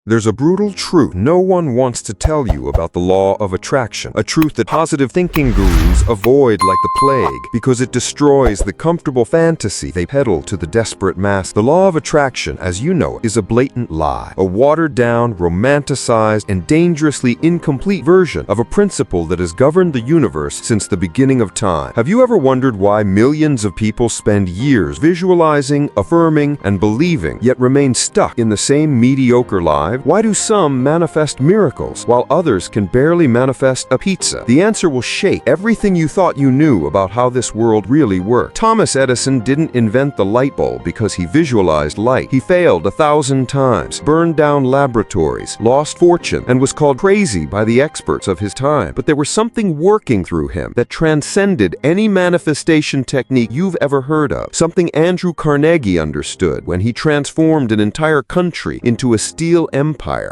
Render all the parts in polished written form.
There's a brutal truth no one wants to tell you about the law of attraction, a truth that positive thinking gurus avoid like the plague because it destroys the comfortable fantasy they peddle to the desperate mass. The law of attraction, as you know, is a blatant lie, a watered-down, romanticized, and dangerously incomplete version of a principle that has governed the universe since the beginning of time. Have you ever wondered why millions of people spend years visualizing, affirming, and believing, yet remain stuck in the same mediocre lives? Why do some manifest miracles while others can barely manifest a pizza? The answer will shake everything you thought you knew about how this world really worked. Thomas Edison didn't invent the light bulb because he visualized light. He failed 1,000 times, burned down laboratories, lost fortune, and was called crazy by the experts of his time. But there was something working through him that transcended any manifestation technique you've ever heard of. Something Andrew Carnegie understood when he transformed an entire country into a steel empire.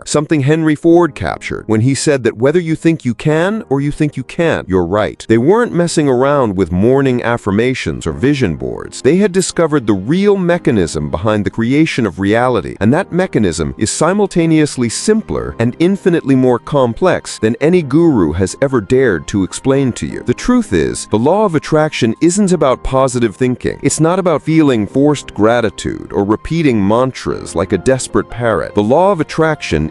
Something Henry Ford captured when he said that whether you think you can or you think you can't, you're right. They weren't messing around with morning affirmations or vision boards. They had discovered the real mechanism behind the creation of reality, and that mechanism is simultaneously simpler and infinitely more complex than any guru has ever dared to explain to you. The truth is, the law of attraction isn't about positive thinking. It's not about feeling forced gratitude or repeating mantras like a desperate parrot. The law of attraction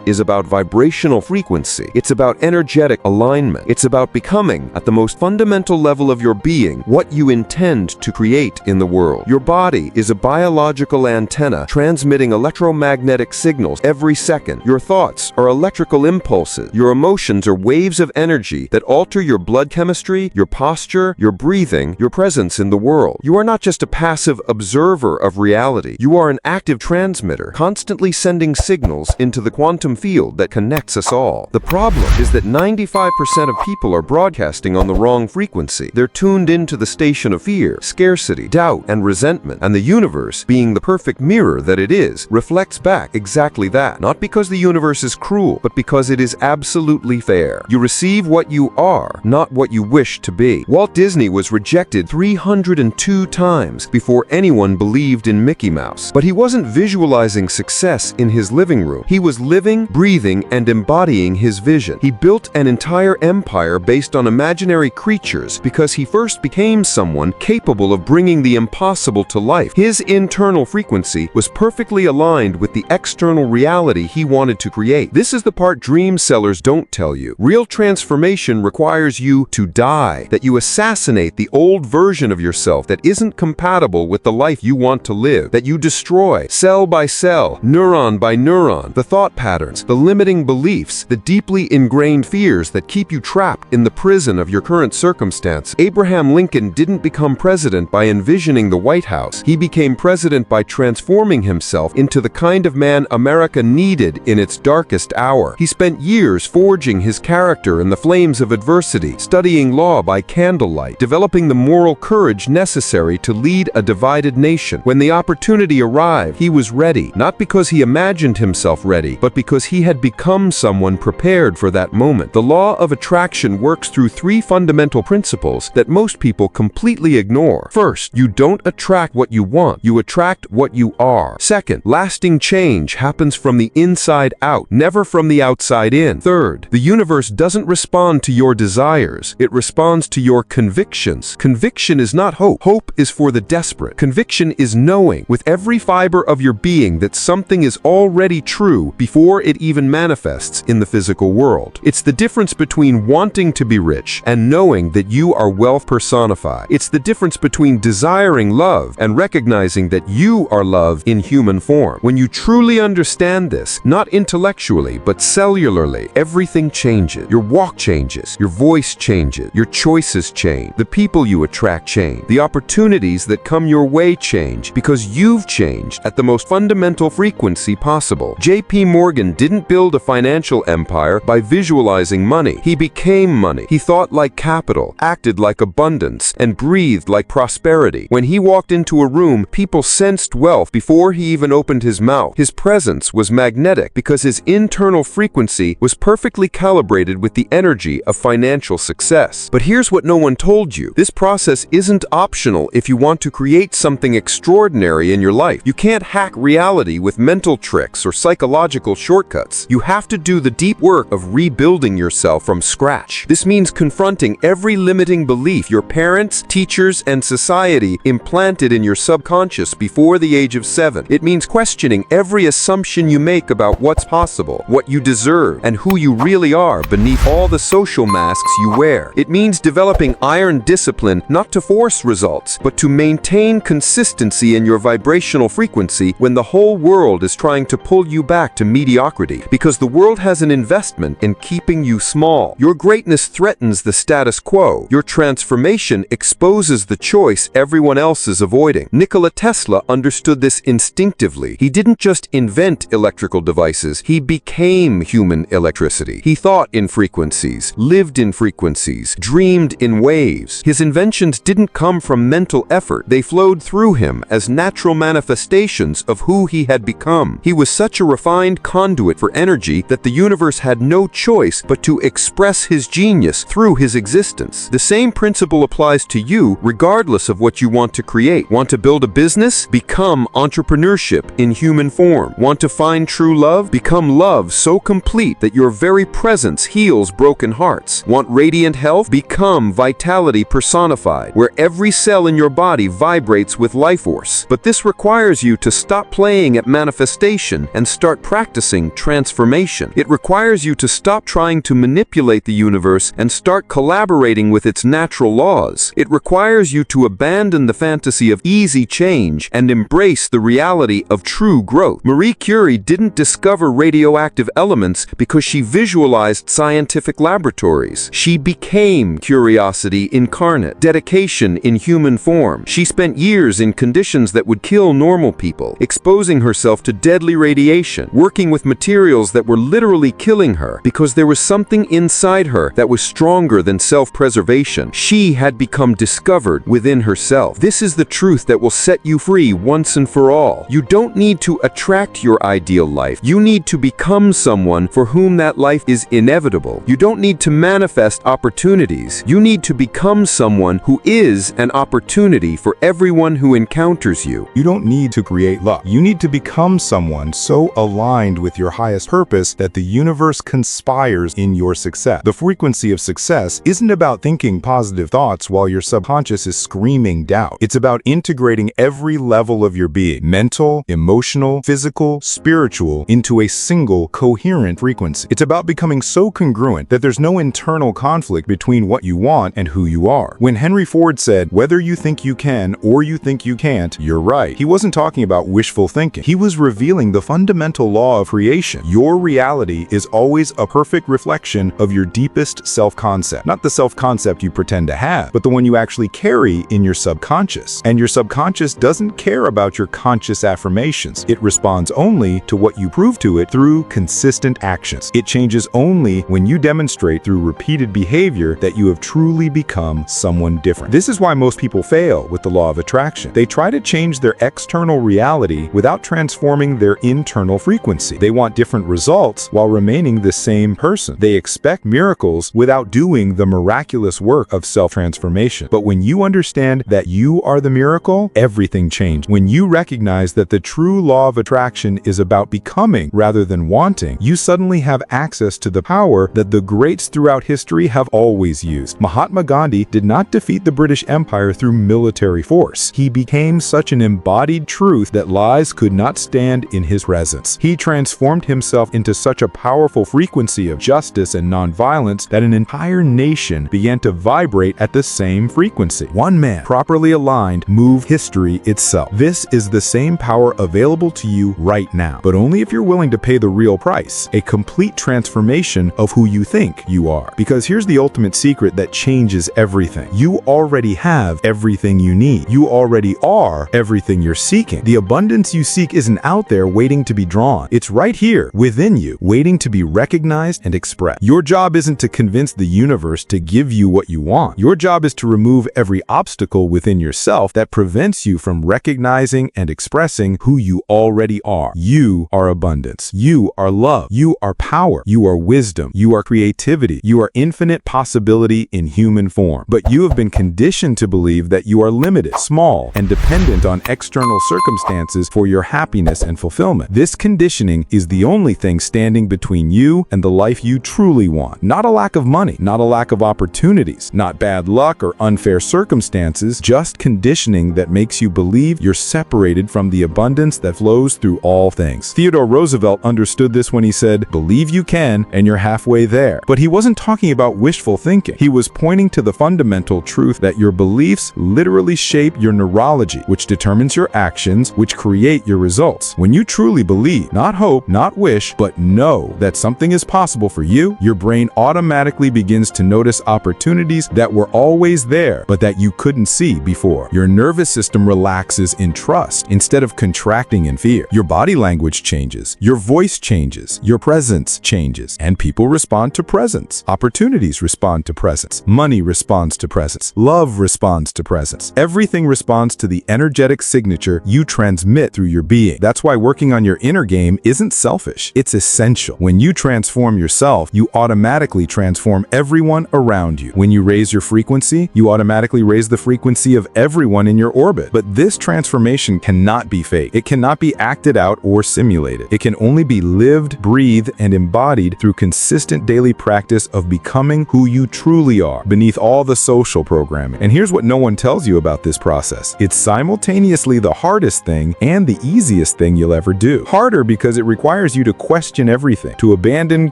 is about vibrational frequency. It's about energetic alignment. It's about becoming, at the most fundamental level of your being, what you intend to create in the world. Your body is a biological antenna transmitting electromagnetic signals every second. Your thoughts are electrical impulses. Your emotions are waves of energy that alter your blood chemistry, your posture, your breathing, your presence in the world. You are not just a passive observer of reality. You are an active transmitter, constantly sending signals into the quantum field that connects us all. The problem is that 95% of people are broadcasting on the wrong frequency. They're tuned into the station of fear, scarcity, doubt, and resentment. And the universe, being the perfect mirror that it is, reflects back exactly that. Not because the universe is cruel, but because it is absolutely fair. You receive what you are, not what you wish to be. Walt Disney was rejected 302 times before anyone believed in Mickey Mouse. But he wasn't visualizing success in his living room. He was living, breathing, and embodying his vision. He built an entire empire based on imaginary creatures because he first became someone capable of bringing the impossible to life. His internal frequency was perfectly aligned with the external reality he wanted to create. This is the part dream sellers don't tell you. Real transformation requires you to die, that you assassinate the old version of yourself that isn't compatible with the life you want to live, that you destroy, cell by cell, neuron by neuron, the thought patterns, the limiting beliefs, the deeply ingrained fears that keep you trapped in the prison of your current circumstance. Abraham Lincoln didn't become president by envisioning the White House. He became president by transforming himself into the kind of man America needed in its darkest hour. He spent years forging his character in the flames of adversity, studying law by candlelight, developing the moral courage necessary to lead a divided nation. When the opportunity arrived, he was ready, not because he imagined himself ready, but because he had become someone prepared for that moment. The law of attraction works through three fundamental principles that most people completely ignore. First, you don't attract what you want, you attract what you are. Second, lasting change happens from the inside out, never from the outside in. Third, the universe doesn't respond to your desires, it responds to your convictions. Conviction is not hope. Hope is for the desperate. Conviction is knowing with every fiber of your being that something is already true before it even manifests in the physical world. It's the difference between wanting to be rich and knowing that you are wealth personified. It's the difference between desiring love and recognizing that you are love in human form. When you truly understand this, not intellectually, but cellularly, everything changes. Your walk changes, your voice changes, your choices change, the people you attract change, the opportunities that come your way change because you've changed at the most fundamental frequency possible. J.P. Morgan didn't build a financial empire by visualizing money. He became money. He thought like capital, acted like abundance, and breathed like prosperity. When he walked into a room, people sensed wealth before he even opened his mouth. His presence was magnetic because his internal frequency was perfectly calibrated with the energy of financial success. But here's what no one told you. This process isn't optional if you want to create something extraordinary in your life. You can't hack reality with mental tricks or psychological magical shortcuts. You have to do the deep work of rebuilding yourself from scratch. This means confronting every limiting belief your parents, teachers, and society implanted in your subconscious before the age of 7. It means questioning every assumption you make about what's possible, what you deserve, and who you really are beneath all the social masks you wear. It means developing iron discipline not to force results, but to maintain consistency in your vibrational frequency when the whole world is trying to pull you back to mediocrity, because the world has an investment in keeping you small. Your greatness threatens the status quo. Your transformation exposes the choice everyone else is avoiding. Nikola Tesla understood this instinctively. He didn't just invent electrical devices, he became human electricity. He thought in frequencies, lived in frequencies, dreamed in waves. His inventions didn't come from mental effort. They flowed through him as natural manifestations of who he had become. He was such a refined conduit for energy that the universe had no choice but to express his genius through his existence. The same principle applies to you regardless of what you want to create. Want to build a business? Become entrepreneurship in human form. Want to find true love? Become love so complete that your very presence heals broken hearts. Want radiant health? Become vitality personified, where every cell in your body vibrates with life force. But this requires you to stop playing at manifestation and start practicing transformation. It requires you to stop trying to manipulate the universe and start collaborating with its natural laws. It requires you to abandon the fantasy of easy change and embrace the reality of true growth. Marie Curie didn't discover radioactive elements because she visualized scientific laboratories. She became curiosity incarnate, dedication in human form. She spent years in conditions that would kill normal people, exposing herself to deadly radiation, working with materials that were literally killing her because there was something inside her that was stronger than self-preservation. She had become discovered within herself. This is the truth that will set you free once and for all. You don't need to attract your ideal life. You need to become someone for whom that life is inevitable. You don't need to manifest opportunities. You need to become someone who is an opportunity for everyone who encounters you. You don't need to create luck. You need to become someone so aligned with your highest purpose that the universe conspires in your success. The frequency of success isn't about thinking positive thoughts while your subconscious is screaming doubt. It's about integrating every level of your being, mental, emotional, physical, spiritual, into a single coherent frequency. It's about becoming so congruent that there's no internal conflict between what you want and who you are. When Henry Ford said, "Whether you think you can or you think you can't, you're right," he wasn't talking about wishful thinking. He was revealing the fundamental law of creation. Your reality is always a perfect reflection of your deepest self-concept. Not the self-concept you pretend to have, but the one you actually carry in your subconscious. And your subconscious doesn't care about your conscious affirmations. It responds only to what you prove to it through consistent actions. It changes only when you demonstrate through repeated behavior that you have truly become someone different. This is why most people fail with the law of attraction. They try to change their external reality without transforming their internal frequency. They want different results while remaining the same person. They expect miracles without doing the miraculous work of self-transformation. But when you understand that you are the miracle, everything changes. When you recognize that the true law of attraction is about becoming rather than wanting, you suddenly have access to the power that the greats throughout history have always used. Mahatma Gandhi did not defeat the British Empire through military force. He became such an embodied truth that lies could not stand in his presence. He transformed himself into such a powerful frequency of justice and nonviolence that an entire nation began to vibrate at the same frequency. One man, properly aligned, moved history itself. This is the same power available to you right now, but only if you're willing to pay the real price, a complete transformation of who you think you are. Because here's the ultimate secret that changes everything. You already have everything you need. You already are everything you're seeking. The abundance you seek isn't out there waiting to be drawn. It's right here within you, waiting to be recognized and expressed. Your job isn't to convince the universe to give you what you want. Your job is to remove every obstacle within yourself that prevents you from recognizing and expressing who you already are. You are abundance. You are love. You are power. You are wisdom. You are creativity. You are infinite possibility in human form. But you have been conditioned to believe that you are limited, small, and dependent on external circumstances for your happiness and fulfillment. This conditioning conditioning is the only thing standing between you and the life you truly want. Not a lack of money, not a lack of opportunities, not bad luck or unfair circumstances, just conditioning that makes you believe you're separated from the abundance that flows through all things. Theodore Roosevelt understood this when he said, "Believe you can, and you're halfway there." But he wasn't talking about wishful thinking. He was pointing to the fundamental truth that your beliefs literally shape your neurology, which determines your actions, which create your results. When you truly believe, not hope, not wish, but know that something is possible for you, your brain automatically begins to notice opportunities that were always there, but that you couldn't see before. Your nervous system relaxes in trust instead of contracting in fear. Your body language changes, your voice changes, your presence changes, and people respond to presence. Opportunities respond to presence. Money responds to presence. Love responds to presence. Everything responds to the energetic signature you transmit through your being. That's why working on your inner game isn't selfish. It's essential. When you transform yourself, you automatically transform everyone around you. When you raise your frequency, you automatically raise the frequency of everyone in your orbit. But this transformation cannot be fake. It cannot be acted out or simulated. It can only be lived, breathed, and embodied through consistent daily practice of becoming who you truly are, beneath all the social programming. And here's what no one tells you about this process. It's simultaneously the hardest thing and the easiest thing you'll ever do. Harder because it requires you to question everything, to abandon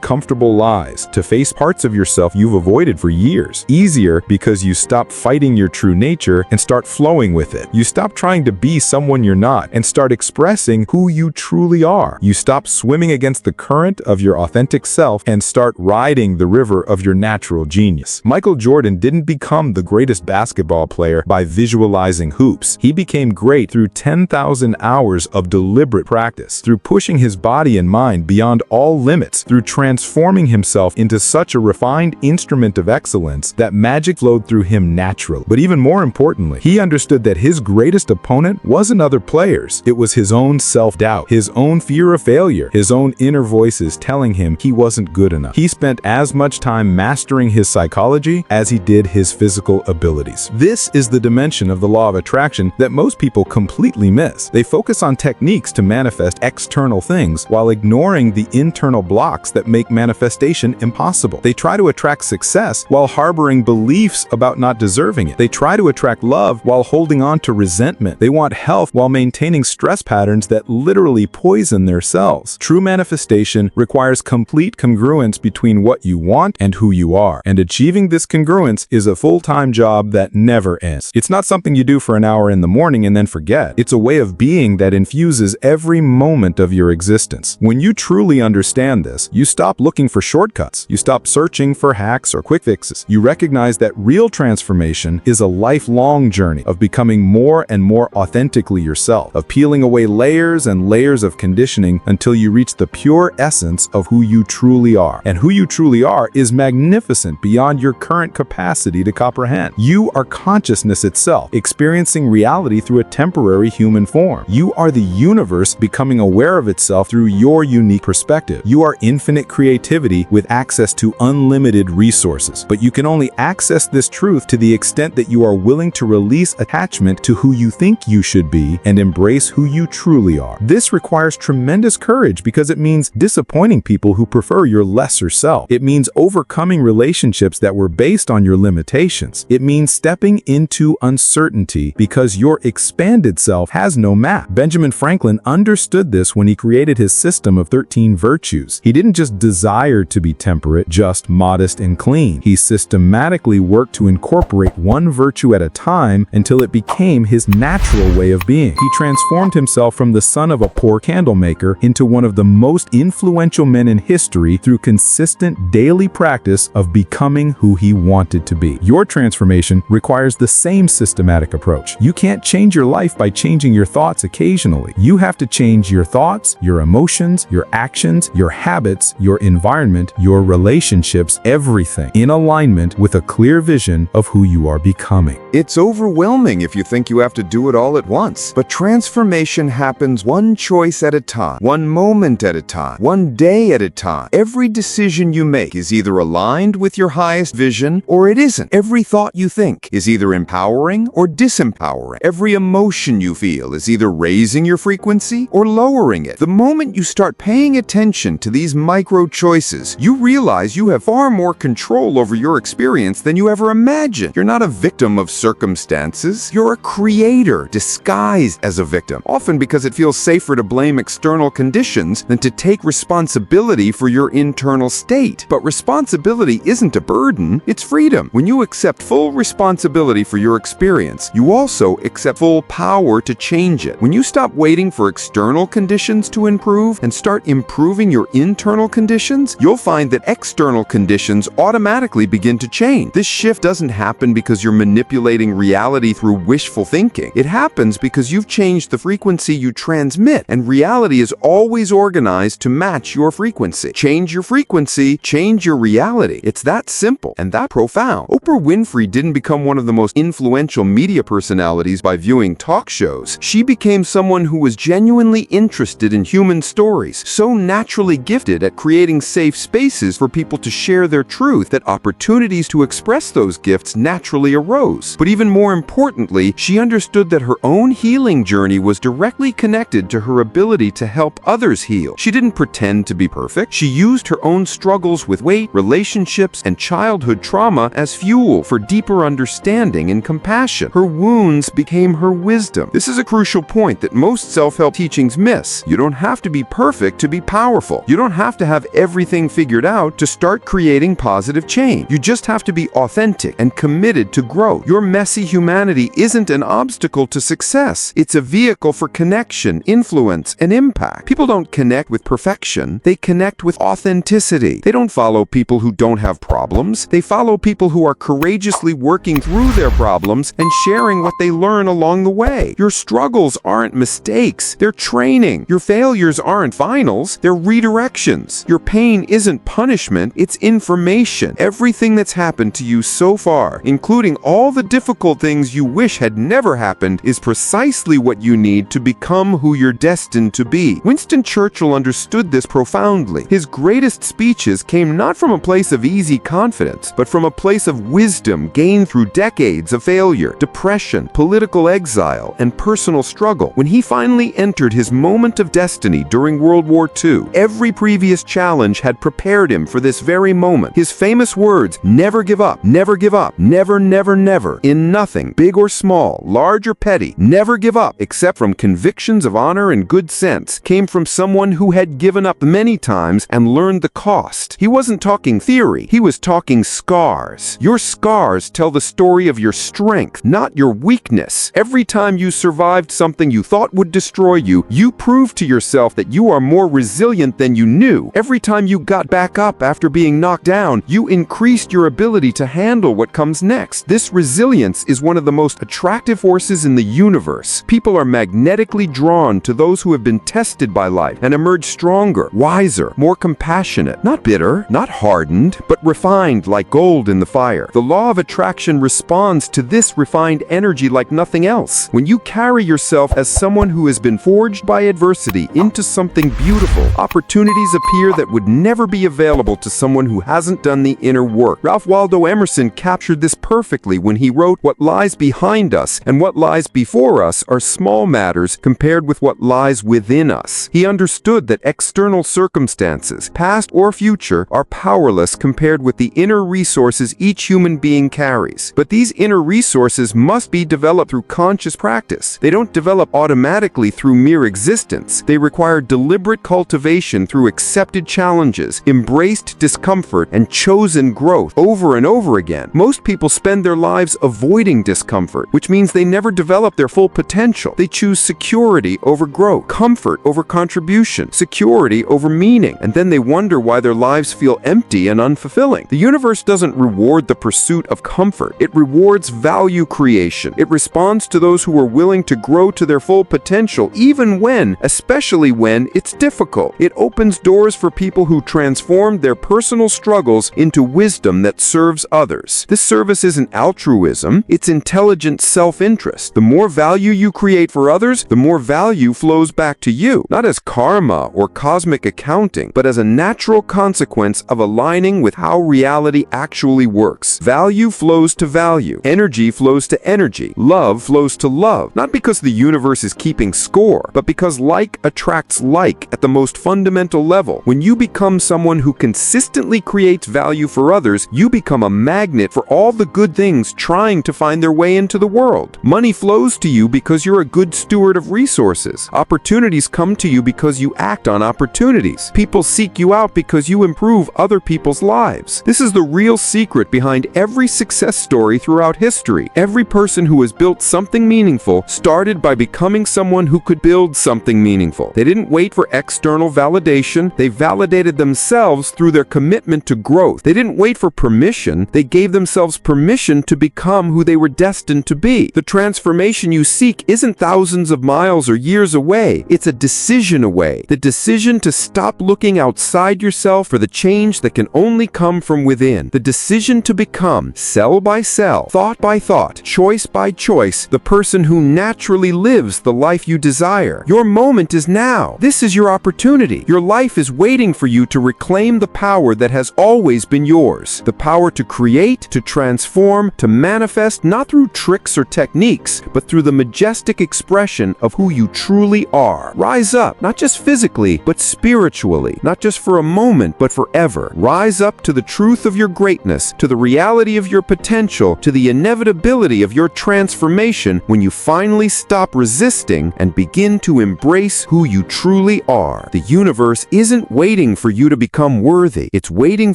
comfortable lies, to face parts of yourself you've avoided for years. Easier because you stop fighting your true nature and start flowing with it. You stop trying to be someone you're not and start expressing who you truly are. You stop swimming against the current of your authentic self and start riding the river of your natural genius. Michael Jordan didn't become the greatest basketball player by visualizing hoops. He became great through 10,000 hours of deliberate practice, through pushing his body and mind beyond all limits, through transforming himself into such a refined instrument of excellence that magic flowed through him naturally. But even more importantly, he understood that his greatest opponent wasn't other players. It was his own self-doubt, his own fear of failure, his own inner voices telling him he wasn't good enough. He spent as much time mastering his psychology as he did his physical abilities. This is the dimension of the law of attraction that most people completely miss. They focus on techniques to manifest external things while ignoring the internal blocks that make manifestation impossible. They try to attract success while harboring beliefs about not deserving it. They try to attract love while holding on to resentment. They want health while maintaining stress patterns that literally poison their cells. True manifestation requires complete congruence between what you want and who you are. And achieving this congruence is a full-time job that never ends. It's not something you do for an hour in the morning and then forget. It's a way of being that infuses every moment of your existence. When you truly understand this, you stop looking for shortcuts. You stop searching for hacks or quick fixes. You recognize that real transformation is a lifelong journey of becoming more and more authentically yourself, of peeling away layers and layers of conditioning until you reach the pure essence of who you truly are. And who you truly are is magnificent beyond your current capacity to comprehend. You are consciousness itself, experiencing reality through a temporary human form. You are the universe becoming aware of itself through your unique perspective. You are infinite creativity with access to unlimited resources. But you can only access this truth to the extent that you are willing to release attachment to who you think you should be and embrace who you truly are. This requires tremendous courage because it means disappointing people who prefer your lesser self. It means overcoming relationships that were based on your limitations. It means stepping into uncertainty because your expanded self has no map. Benjamin Franklin understood this when he created his system of 13 virtues. He didn't just desire to be temperate, just, modest, and clean. He systematically worked to incorporate one virtue at a time until it became his natural way of being. He transformed himself from the son of a poor candle maker into one of the most influential men in history through consistent daily practice of becoming who he wanted to be. Your transformation requires the same systematic approach. You can't change your life by changing your thoughts occasionally. You have to change your thoughts, your emotions, your actions, your habits, your environment, your relationships, everything in alignment with a clear vision of who you are becoming. It's overwhelming if you think you have to do it all at once. But transformation happens one choice at a time, one moment at a time, one day at a time. Every decision you make is either aligned with your highest vision or it isn't. Every thought you think is either empowering or disempowering. Every emotion you feel is either raising your frequency or lowering it. The moment you start paying attention to these micro choices, you realize you have far more control over your experience than you ever imagined. You're not a victim of circumstances. You're a creator disguised as a victim, often because it feels safer to blame external conditions than to take responsibility for your internal state. But responsibility isn't a burden, it's freedom. When you accept full responsibility for your experience, you also accept full power to change it. When you stop waiting for external conditions to improve and start improving your internal conditions, you'll find that external conditions automatically begin to change. This shift doesn't happen because you're manipulating reality through wishful thinking. It happens because you've changed the frequency you transmit, and reality is always organized to match your frequency. Change your frequency, change your reality. It's that simple and that profound. Oprah Winfrey didn't become one of the most influential media personalities by viewing talk shows. She became someone who was genuinely interested in human stories, so naturally gifted at creating safe spaces for people to share their truth that opportunities to express those gifts naturally arose. But even more importantly, she understood that her own healing journey was directly connected to her ability to help others heal. She didn't pretend to be perfect. She used her own struggles with weight, relationships, and childhood trauma as fuel for deeper understanding and compassion. Her wounds became her wisdom. This is a crucial point that most self-help teachings miss. You don't have to be perfect to be powerful. You don't have to have everything figured out to start creating positive change. You just have to be authentic and committed to growth. Your messy humanity isn't an obstacle to success. It's a vehicle for connection, influence, and impact. People don't connect with perfection. They connect with authenticity. They don't follow people who don't have problems. They follow people who are courageously working through their problems and sharing what they learn along the way. Your struggles aren't mistakes. They're training. Your failures aren't finals. They're redirections. Your pain isn't punishment. It's information. Everything that's happened to you so far, including all the difficult things you wish had never happened, is precisely what you need to become who you're destined to be. Winston Churchill understood this profoundly. His greatest speeches came not from a place of easy confidence, but from a place of wisdom gained through decades of failure, depression, political exile, and personal struggle. When he finally entered his moment of destiny during World War II, every previous challenge had prepared him for this very moment. His famous words, "Never give up, never give up, never, never, never, in nothing, big or small, large or petty, never give up, except from convictions of honor and good sense," came from someone who had given up many times and learned the cost. He wasn't talking theory, he was talking scars. Your scars tell the story of your strength, not your weakness. Every time you survived something you thought would destroy you, you proved to yourself that you are more resilient than you knew. Every time you got back up after being knocked down, you increased your ability to handle what comes next. This resilience is one of the most attractive forces in the universe. People are magnetically drawn to those who have been tested by life and emerge stronger, wiser, more compassionate, not bitter, not hardened, but refined like gold in the fire. The law of attraction responds to this refined energy like nothing else. When you carry yourself as someone who has been forged by adversity into something beautiful, opportunities appear that would never be available to someone who hasn't done the inner work. Ralph Waldo Emerson captured this perfectly when he wrote, "What lies behind us and what lies before us are small matters compared with what lies within us." He understood that external circumstances, past or future, are powerless compared with the inner resources each human being carries. But these inner resources must be developed through conscious practice. They don't develop automatically through mere existence. They require deliberate cultivation through accepted challenges, embraced discomfort, and chosen growth over and over again. Most people spend their lives avoiding discomfort, which means they never develop their full potential. They choose security over growth, comfort over contribution, security over meaning, and then they wonder why their lives feel empty and unfulfilling. The universe doesn't reward the pursuit of comfort. It rewards value creation. It responds to those who are willing to grow to their full potential, even when, especially when, it's difficult. It opens doors for people who transform their personal struggles into wisdom that serves others. This service isn't altruism, it's intelligent self-interest. The more value you create for others, the more value flows back to you, not as karma or cosmic accounting, but as a natural consequence of aligning with how reality actually works. Value flows to value. Energy flows to energy. Love flows to love. Not because the universe is keeping score, but because like attracts attracts like at the most fundamental level. When you become someone who consistently creates value for others, you become a magnet for all the good things trying to find their way into the world. Money flows to you because you're a good steward of resources. Opportunities come to you because you act on opportunities. People seek you out because you improve other people's lives. This is the real secret behind every success story throughout history. Every person who has built something meaningful started by becoming someone who could build something meaningful. They didn't wait for external validation. They validated themselves through their commitment to growth. They didn't wait for permission. They gave themselves permission to become who they were destined to be. The transformation you seek isn't thousands of miles or years away. It's a decision away. The decision to stop looking outside yourself for the change that can only come from within. The decision to become, cell by cell, thought by thought, choice by choice, the person who naturally lives the life you desire. Your moment is now. This is your opportunity. Your life is waiting for you to reclaim the power that has always been yours. The power to create, to transform, to manifest, not through tricks or techniques, but through the majestic expression of who you truly are. Rise up, not just physically, but spiritually. Not just for a moment, but forever. Rise up to the truth of your greatness, to the reality of your potential, to the inevitability of your transformation when you finally stop resisting and begin to embrace who you truly are. The universe isn't waiting for you to become worthy. It's waiting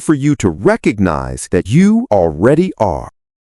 for you to recognize that you already are.